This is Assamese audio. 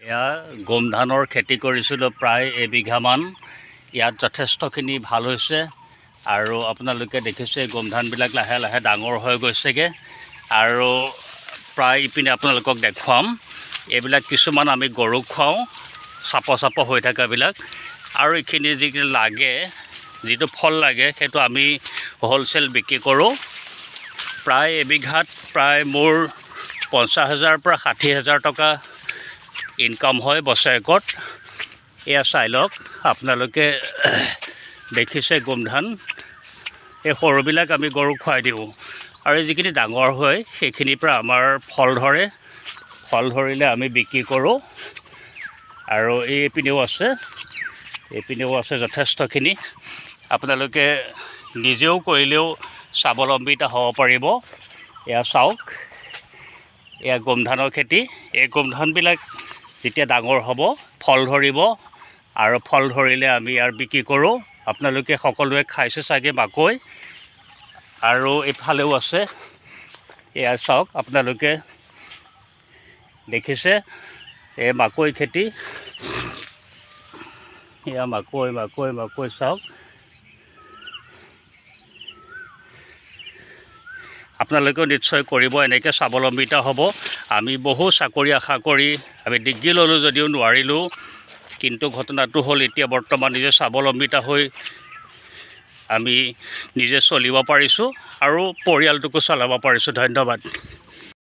এয়া গোমধানৰ খেতি কৰিছিলোঁ প্ৰায় এবিঘামান। ইয়াত যথেষ্টখিনি ভাল হৈছে আৰু আপোনালোকে দেখিছে গোমধানবিলাক লাহে লাহে ডাঙৰ হৈ গৈছেগৈ। আৰু প্ৰায় ইপিনে আপোনালোকক দেখুৱাম, এইবিলাক কিছুমান আমি গৰুক খুৱাওঁ, চাপ হৈ থকাবিলাক। আৰু এইখিনি যিখিনি লাগে, যিটো ফল লাগে, সেইটো আমি হ'লচেল বিক্ৰী কৰোঁ। প্ৰায় এবিঘাত প্ৰায় মোৰ 50,000 পৰা 60,000 টকা ইনকাম হয় বছৰেকত। এয়া চাই লওক, আপোনালোকে দেখিছে গোমধান। এই সৰুবিলাক আমি গৰুক খুৱাই দিওঁ আৰু যিখিনি ডাঙৰ হয় সেইখিনিৰ পৰা আমাৰ ফল ধৰে। ফল ধৰিলে আমি বিক্ৰী কৰোঁ। আৰু এইপিনেও আছে যথেষ্টখিনি। আপোনালোকে নিজেও কৰিলেও স্বাৱলম্বিতা হ'ব পাৰিব। এয়া চাওক, এয়া গোমধানৰ খেতি। এই গোমধানবিলাক যেতিয়া ডাঙৰ হ'ব, ফল ধৰিব আৰু ফল ধৰিলে আমি ইয়াৰ বিক্ৰী কৰোঁ। আপোনালোকে সকলোৱে খাইছে চাগে মাকৈ। আৰু এইফালেও আছে, এয়া চাওক, আপোনালোকে দেখিছে এই মাকৈ খেতি। এয়া মাকৈ চাওক। আপোনালোকেও নিশ্চয় কৰিব, এনেকৈ স্বাৱলম্বিতা হ'ব। আমি বহু চাকৰি আশা কৰি আমি ডিগ্ৰী ল'লোঁ যদিও নোৱাৰিলোঁ, কিন্তু ঘটনাটো হ'ল এতিয়া বৰ্তমান নিজে স্বাৱলম্বিতা হৈ আমি নিজে চলিব পাৰিছোঁ আৰু পৰিয়ালটোকো চলাব পাৰিছোঁ। ধন্যবাদ।